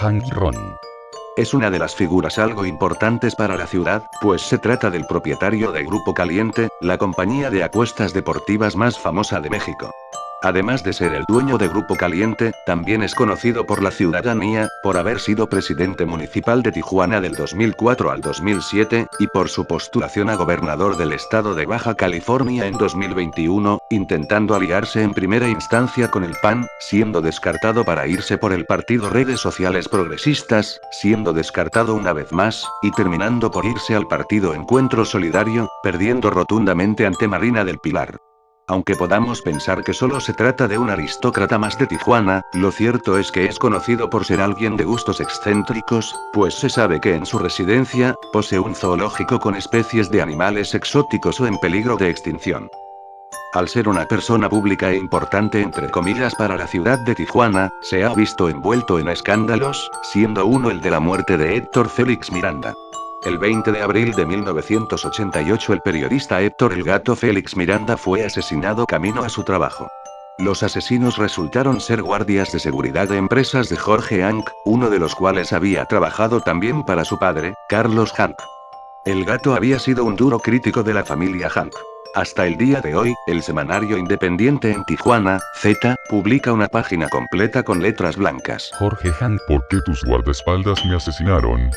Hank Ron. Es una de las figuras algo importantes para la ciudad, pues se trata del propietario de Grupo Caliente, la compañía de apuestas deportivas más famosa de México. Además de ser el dueño de Grupo Caliente, también es conocido por la ciudadanía, por haber sido presidente municipal de Tijuana del 2004 al 2007, y por su postulación a gobernador del estado de Baja California en 2021, intentando aliarse en primera instancia con el PAN, siendo descartado para irse por el partido Redes Sociales Progresistas, siendo descartado una vez más, y terminando por irse al partido Encuentro Solidario, perdiendo rotundamente ante Marina del Pilar. Aunque podamos pensar que solo se trata de un aristócrata más de Tijuana, lo cierto es que es conocido por ser alguien de gustos excéntricos, pues se sabe que en su residencia, posee un zoológico con especies de animales exóticos o en peligro de extinción. Al ser una persona pública e importante entre comillas para la ciudad de Tijuana, se ha visto envuelto en escándalos, siendo uno el de la muerte de Héctor Félix Miranda. El 20 de abril de 1988 el periodista Héctor "El Gato" Félix Miranda fue asesinado camino a su trabajo. Los asesinos resultaron ser guardias de seguridad de empresas de Jorge Hank, uno de los cuales había trabajado también para su padre, Carlos Hank. El Gato había sido un duro crítico de la familia Hank. Hasta el día de hoy, el semanario independiente en Tijuana, Z, publica una página completa con letras blancas. Jorge Hank, ¿por qué tus guardaespaldas me asesinaron?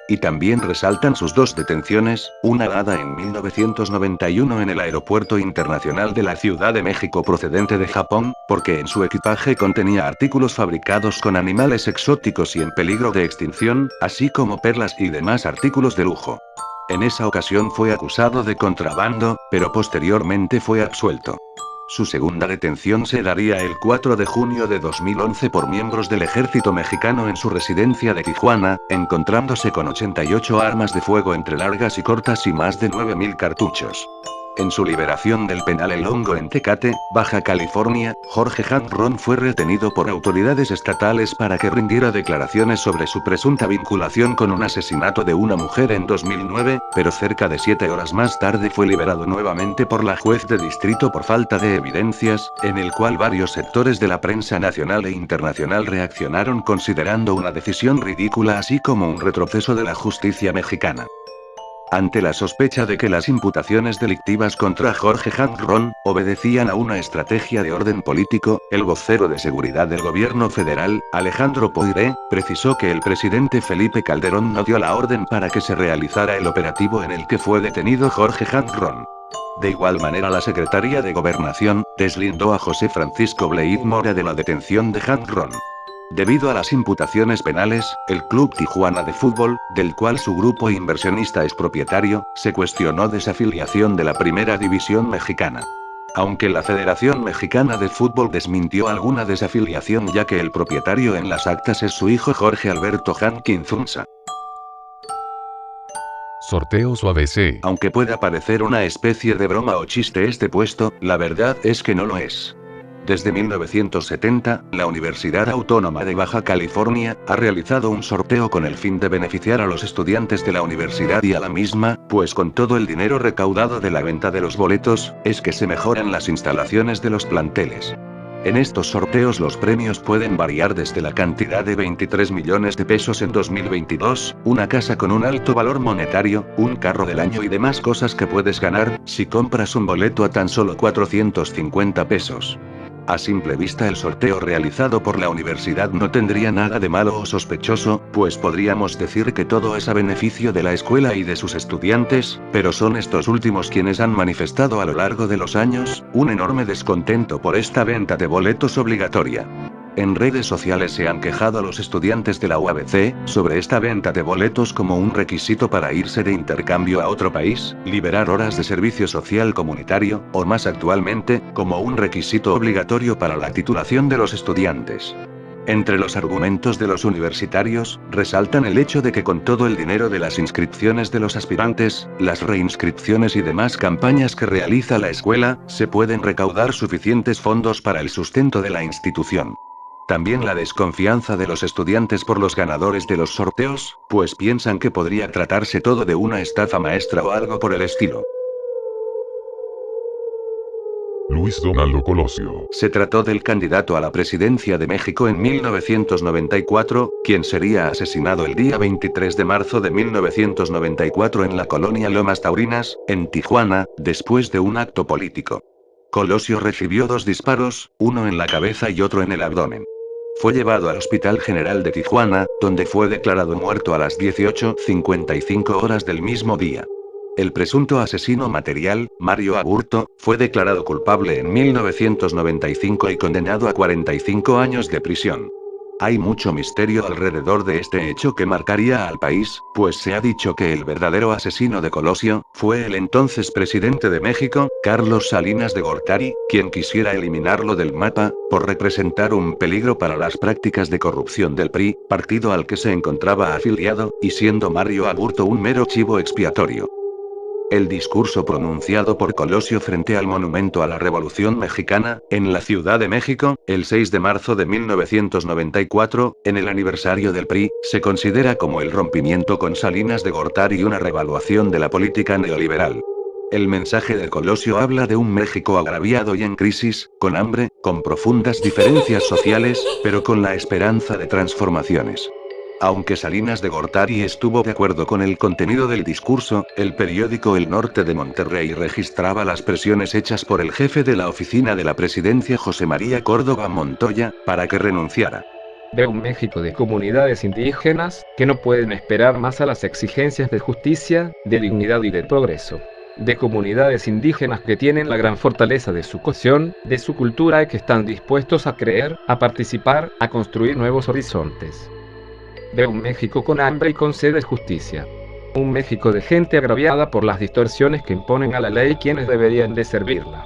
Y también resaltan sus dos detenciones, una dada en 1991 en el Aeropuerto Internacional de la Ciudad de México procedente de Japón, porque en su equipaje contenía artículos fabricados con animales exóticos y en peligro de extinción, así como perlas y demás artículos de lujo. En esa ocasión fue acusado de contrabando, pero posteriormente fue absuelto. Su segunda detención se daría el 4 de junio de 2011 por miembros del ejército mexicano en su residencia de Tijuana, encontrándose con 88 armas de fuego entre largas y cortas y más de 9.000 cartuchos. En su liberación del penal El Hongo en Tecate, Baja California, Jorge Hank Ron fue retenido por autoridades estatales para que rindiera declaraciones sobre su presunta vinculación con un asesinato de una mujer en 2009, pero cerca de 7 horas más tarde fue liberado nuevamente por la juez de distrito por falta de evidencias, en el cual varios sectores de la prensa nacional e internacional reaccionaron considerando una decisión ridícula así como un retroceso de la justicia mexicana. Ante la sospecha de que las imputaciones delictivas contra Jorge Hank Ron obedecían a una estrategia de orden político, el vocero de seguridad del gobierno federal, Alejandro Poiré, precisó que el presidente Felipe Calderón no dio la orden para que se realizara el operativo en el que fue detenido Jorge Hank Ron. De igual manera la Secretaría de Gobernación deslindó a José Francisco Bleid Mora de la detención de Hank Ron. Debido a las imputaciones penales, el Club Tijuana de Fútbol, del cual su grupo inversionista es propietario, se cuestionó desafiliación de la Primera División Mexicana. Aunque la Federación Mexicana de Fútbol desmintió alguna desafiliación ya que el propietario en las actas es su hijo Jorge Alberto Hank Inzunza. Sorteos o ABC. Aunque pueda parecer una especie de broma o chiste este puesto, la verdad es que no lo es. Desde 1970, la Universidad Autónoma de Baja California ha realizado un sorteo con el fin de beneficiar a los estudiantes de la universidad y a la misma, pues con todo el dinero recaudado de la venta de los boletos, es que se mejoran las instalaciones de los planteles. En estos sorteos los premios pueden variar desde la cantidad de 23 millones de pesos en 2022, una casa con un alto valor monetario, un carro del año y demás cosas que puedes ganar, si compras un boleto a tan solo 450 pesos. A simple vista el sorteo realizado por la universidad no tendría nada de malo o sospechoso, pues podríamos decir que todo es a beneficio de la escuela y de sus estudiantes, pero son estos últimos quienes han manifestado a lo largo de los años, un enorme descontento por esta venta de boletos obligatoria. En redes sociales se han quejado los estudiantes de la UABC, sobre esta venta de boletos como un requisito para irse de intercambio a otro país, liberar horas de servicio social comunitario, o más actualmente, como un requisito obligatorio para la titulación de los estudiantes. Entre los argumentos de los universitarios, resaltan el hecho de que con todo el dinero de las inscripciones de los aspirantes, las reinscripciones y demás campañas que realiza la escuela, se pueden recaudar suficientes fondos para el sustento de la institución. También la desconfianza de los estudiantes por los ganadores de los sorteos, pues piensan que podría tratarse todo de una estafa maestra o algo por el estilo. Luis Donaldo Colosio. Se trató del candidato a la presidencia de México en 1994, quien sería asesinado el día 23 de marzo de 1994 en la colonia Lomas Taurinas, en Tijuana, después de un acto político. Colosio recibió 2 disparos, uno en la cabeza y otro en el abdomen. Fue llevado al Hospital General de Tijuana, donde fue declarado muerto a las 18:55 horas del mismo día. El presunto asesino material, Mario Aburto, fue declarado culpable en 1995 y condenado a 45 años de prisión. Hay mucho misterio alrededor de este hecho que marcaría al país, pues se ha dicho que el verdadero asesino de Colosio fue el entonces presidente de México, Carlos Salinas de Gortari, quien quisiera eliminarlo del mapa, por representar un peligro para las prácticas de corrupción del PRI, partido al que se encontraba afiliado, y siendo Mario Aburto un mero chivo expiatorio. El discurso pronunciado por Colosio frente al Monumento a la Revolución Mexicana, en la Ciudad de México, el 6 de marzo de 1994, en el aniversario del PRI, se considera como el rompimiento con Salinas de Gortari y una revaluación de la política neoliberal. El mensaje de Colosio habla de un México agraviado y en crisis, con hambre, con profundas diferencias sociales, pero con la esperanza de transformaciones. Aunque Salinas de Gortari estuvo de acuerdo con el contenido del discurso, el periódico El Norte de Monterrey registraba las presiones hechas por el jefe de la oficina de la presidencia José María Córdoba Montoya, para que renunciara. De un México de comunidades indígenas, que no pueden esperar más a las exigencias de justicia, de dignidad y de progreso. De comunidades indígenas que tienen la gran fortaleza de su cohesión, de su cultura y que están dispuestos a creer, a participar, a construir nuevos horizontes. De un México con hambre y con sed de justicia. Un México de gente agraviada por las distorsiones que imponen a la ley quienes deberían de servirla.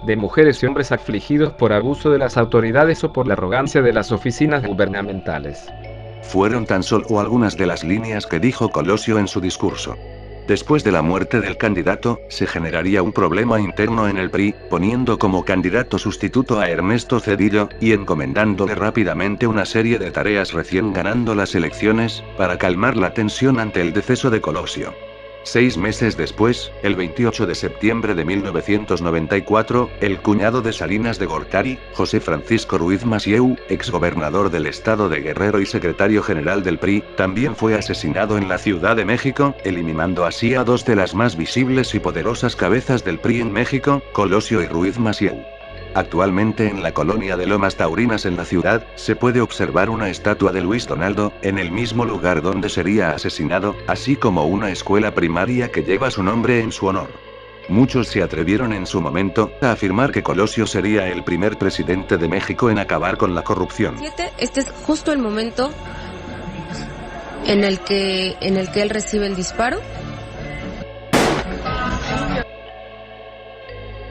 De mujeres y hombres afligidos por abuso de las autoridades o por la arrogancia de las oficinas gubernamentales. Fueron tan solo algunas de las líneas que dijo Colosio en su discurso. Después de la muerte del candidato, se generaría un problema interno en el PRI, poniendo como candidato sustituto a Ernesto Zedillo, y encomendándole rápidamente una serie de tareas recién ganando las elecciones, para calmar la tensión ante el deceso de Colosio. 6 meses después, el 28 de septiembre de 1994, el cuñado de Salinas de Gortari, José Francisco Ruiz Massieu, exgobernador del estado de Guerrero y secretario general del PRI, también fue asesinado en la Ciudad de México, eliminando así a 2 de las más visibles y poderosas cabezas del PRI en México, Colosio y Ruiz Massieu. Actualmente en la colonia de Lomas Taurinas en la ciudad, se puede observar una estatua de Luis Donaldo, en el mismo lugar donde sería asesinado, así como una escuela primaria que lleva su nombre en su honor. Muchos se atrevieron en su momento a afirmar que Colosio sería el primer presidente de México en acabar con la corrupción. Este es justo el momento en el que él recibe el disparo.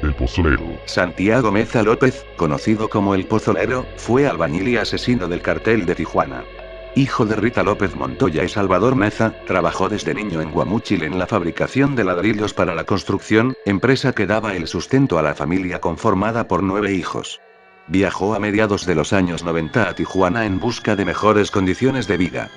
El Pozolero. Santiago Meza López, conocido como el Pozolero, fue albañil y asesino del cartel de Tijuana. Hijo de Rita López Montoya y Salvador Meza, trabajó desde niño en Guamúchil en la fabricación de ladrillos para la construcción, empresa que daba el sustento a la familia conformada por 9 hijos. Viajó a mediados de los años 90 a Tijuana en busca de mejores condiciones de vida.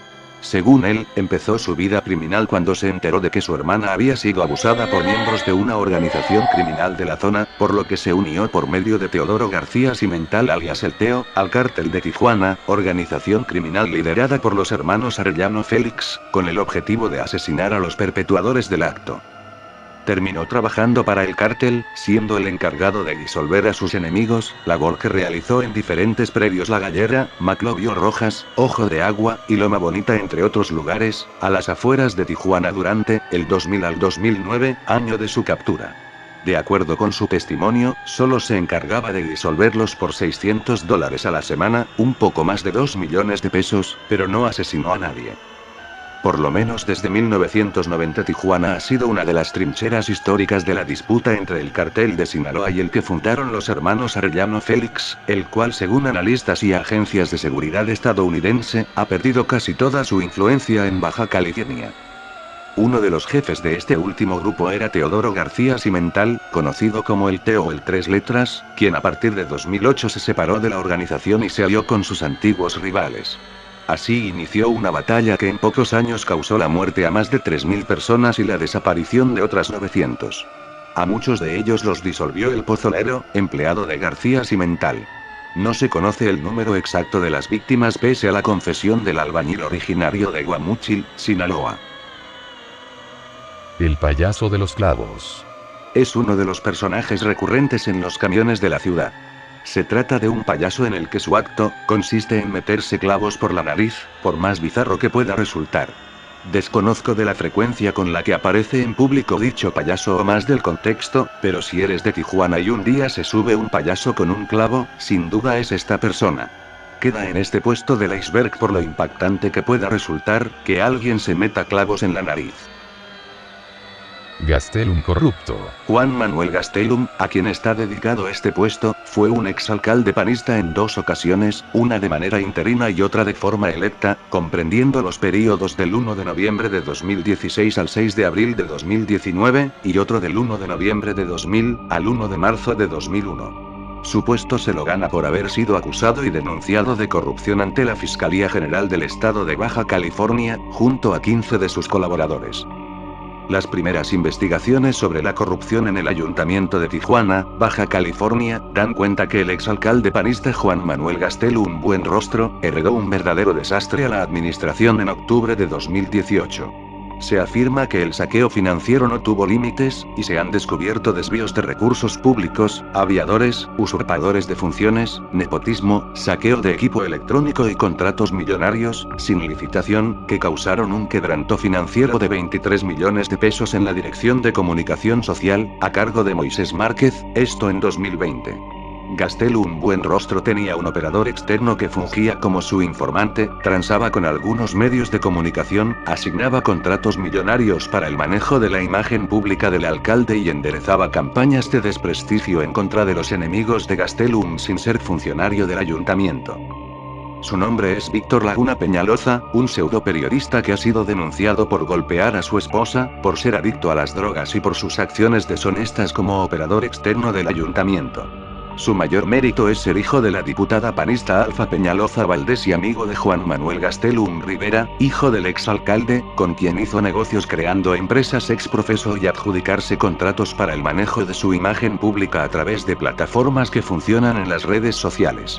Según él, empezó su vida criminal cuando se enteró de que su hermana había sido abusada por miembros de una organización criminal de la zona, por lo que se unió por medio de Teodoro García Cimental alias El Teo, al cártel de Tijuana, organización criminal liderada por los hermanos Arellano Félix, con el objetivo de asesinar a los perpetuadores del acto. Terminó trabajando para el cártel, siendo el encargado de disolver a sus enemigos, labor que realizó en diferentes predios La Gallera, Maclovio Rojas, Ojo de Agua, y Loma Bonita entre otros lugares, a las afueras de Tijuana durante el 2000 al 2009, año de su captura. De acuerdo con su testimonio, solo se encargaba de disolverlos por $600 a la semana, un poco más de 2 millones de pesos, pero no asesinó a nadie. Por lo menos desde 1990 Tijuana ha sido una de las trincheras históricas de la disputa entre el cartel de Sinaloa y el que fundaron los hermanos Arellano Félix, el cual según analistas y agencias de seguridad estadounidense, ha perdido casi toda su influencia en Baja California. Uno de los jefes de este último grupo era Teodoro García Cimental, conocido como el Teo o el Tres Letras, quien a partir de 2008 se separó de la organización y se alió con sus antiguos rivales. Así inició una batalla que en pocos años causó la muerte a más de 3.000 personas y la desaparición de otras 900. A muchos de ellos los disolvió el pozolero, empleado de García Cimental. No se conoce el número exacto de las víctimas pese a la confesión del albañil originario de Guamúchil, Sinaloa. El payaso de los clavos. Es uno de los personajes recurrentes en los camiones de la ciudad. Se trata de un payaso en el que su acto consiste en meterse clavos por la nariz, por más bizarro que pueda resultar. Desconozco de la frecuencia con la que aparece en público dicho payaso o más del contexto, pero si eres de Tijuana y un día se sube un payaso con un clavo, sin duda es esta persona. Queda en este puesto del iceberg por lo impactante que pueda resultar que alguien se meta clavos en la nariz. Gastelum corrupto. Juan Manuel Gastelum, a quien está dedicado este puesto, fue un exalcalde panista en 2 ocasiones, una de manera interina y otra de forma electa, comprendiendo los períodos del 1 de noviembre de 2016 al 6 de abril de 2019, y otro del 1 de noviembre de 2000 al 1 de marzo de 2001. Su puesto se lo gana por haber sido acusado y denunciado de corrupción ante la Fiscalía General del Estado de Baja California, junto a 15 de sus colaboradores. Las primeras investigaciones sobre la corrupción en el Ayuntamiento de Tijuana, Baja California, dan cuenta que el exalcalde panista Juan Manuel Gastelum Buenrostro heredó un verdadero desastre a la administración en octubre de 2018. Se afirma que el saqueo financiero no tuvo límites, y se han descubierto desvíos de recursos públicos, aviadores, usurpadores de funciones, nepotismo, saqueo de equipo electrónico y contratos millonarios, sin licitación, que causaron un quebranto financiero de 23 millones de pesos en la Dirección de Comunicación Social, a cargo de Moisés Márquez, esto en 2020. Gastelum Buenrostro tenía un operador externo que fungía como su informante, transaba con algunos medios de comunicación, asignaba contratos millonarios para el manejo de la imagen pública del alcalde y enderezaba campañas de desprestigio en contra de los enemigos de Gastelum sin ser funcionario del ayuntamiento. Su nombre es Víctor Laguna Peñaloza, un pseudoperiodista que ha sido denunciado por golpear a su esposa, por ser adicto a las drogas y por sus acciones deshonestas como operador externo del ayuntamiento. Su mayor mérito es ser hijo de la diputada panista Alfa Peñaloza Valdés y amigo de Juan Manuel Gastelum Rivera, hijo del exalcalde, con quien hizo negocios creando empresas ex profeso y adjudicarse contratos para el manejo de su imagen pública a través de plataformas que funcionan en las redes sociales.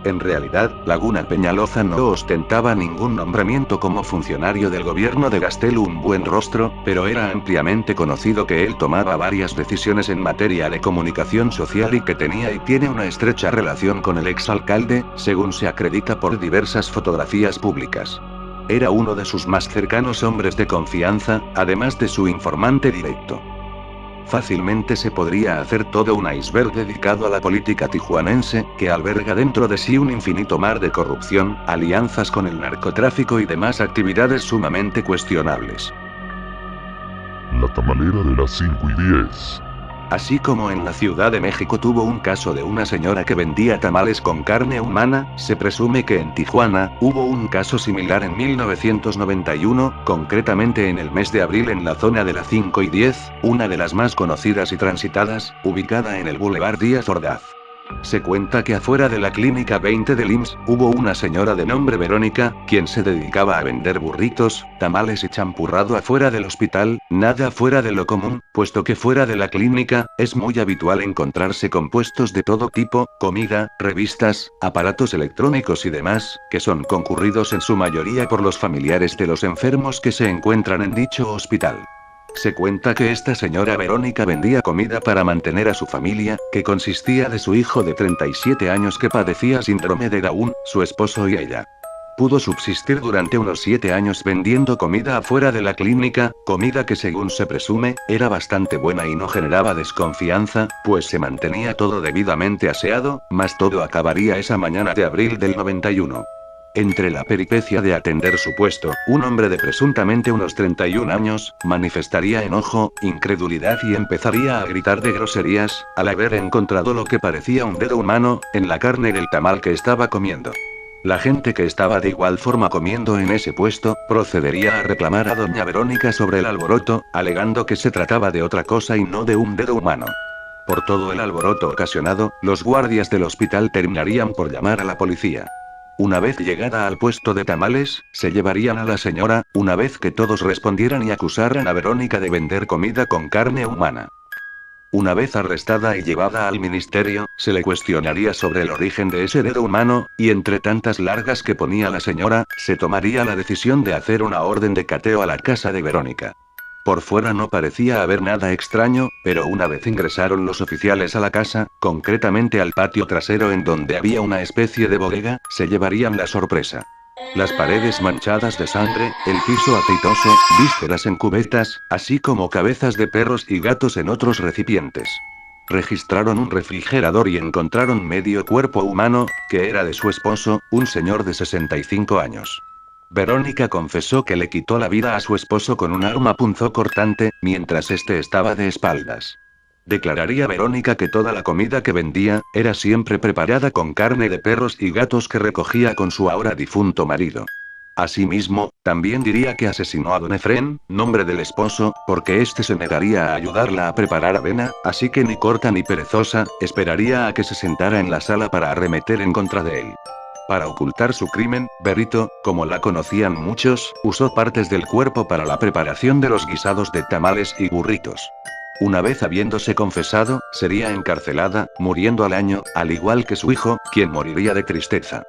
En realidad, Laguna Peñaloza no ostentaba ningún nombramiento como funcionario del gobierno de Gastelum Buenrostro, pero era ampliamente conocido que él tomaba varias decisiones en materia de comunicación social y que tenía y tiene una estrecha relación con el exalcalde, según se acredita por diversas fotografías públicas. Era uno de sus más cercanos hombres de confianza, además de su informante directo. Fácilmente se podría hacer todo un iceberg dedicado a la política tijuanense, que alberga dentro de sí un infinito mar de corrupción, alianzas con el narcotráfico y demás actividades sumamente cuestionables. La tamalera de las 5 y 10. Así como en la Ciudad de México tuvo un caso de una señora que vendía tamales con carne humana, se presume que en Tijuana hubo un caso similar en 1991, concretamente en el mes de abril en la zona de la 5 y 10, una de las más conocidas y transitadas, ubicada en el Boulevard Díaz Ordaz. Se cuenta que afuera de la Clínica 20 del IMSS, hubo una señora de nombre Verónica, quien se dedicaba a vender burritos, tamales y champurrado afuera del hospital, nada fuera de lo común, puesto que fuera de la clínica, es muy habitual encontrarse con puestos de todo tipo, comida, revistas, aparatos electrónicos y demás, que son concurridos en su mayoría por los familiares de los enfermos que se encuentran en dicho hospital. Se cuenta que esta señora Verónica vendía comida para mantener a su familia, que consistía de su hijo de 37 años que padecía síndrome de Down, su esposo y ella. Pudo subsistir durante unos 7 años vendiendo comida afuera de la clínica, comida que según se presume, era bastante buena y no generaba desconfianza, pues se mantenía todo debidamente aseado, mas todo acabaría esa mañana de abril del 91. Entre la peripecia de atender su puesto, un hombre de presuntamente unos 31 años, manifestaría enojo, incredulidad y empezaría a gritar de groserías, al haber encontrado lo que parecía un dedo humano, en la carne del tamal que estaba comiendo. La gente que estaba de igual forma comiendo en ese puesto, procedería a reclamar a doña Verónica sobre el alboroto, alegando que se trataba de otra cosa y no de un dedo humano. Por todo el alboroto ocasionado, los guardias del hospital terminarían por llamar a la policía. Una vez llegada al puesto de tamales, se llevarían a la señora, una vez que todos respondieran y acusaran a Verónica de vender comida con carne humana. Una vez arrestada y llevada al ministerio, se le cuestionaría sobre el origen de ese dedo humano, y entre tantas largas que ponía la señora, se tomaría la decisión de hacer una orden de cateo a la casa de Verónica. Por fuera no parecía haber nada extraño, pero una vez ingresaron los oficiales a la casa, concretamente al patio trasero en donde había una especie de bodega, se llevarían la sorpresa. Las paredes manchadas de sangre, el piso aceitoso, vísceras en cubetas, así como cabezas de perros y gatos en otros recipientes. Registraron un refrigerador y encontraron medio cuerpo humano, que era de su esposo, un señor de 65 años. Verónica confesó que le quitó la vida a su esposo con un arma punzocortante, mientras este estaba de espaldas. Declararía Verónica que toda la comida que vendía, era siempre preparada con carne de perros y gatos que recogía con su ahora difunto marido. Asimismo, también diría que asesinó a don Efrén, nombre del esposo, porque éste se negaría a ayudarla a preparar avena, así que ni corta ni perezosa, esperaría a que se sentara en la sala para arremeter en contra de él. Para ocultar su crimen, Berito, como la conocían muchos, usó partes del cuerpo para la preparación de los guisados de tamales y burritos. Una vez habiéndose confesado, sería encarcelada, muriendo al año, al igual que su hijo, quien moriría de tristeza.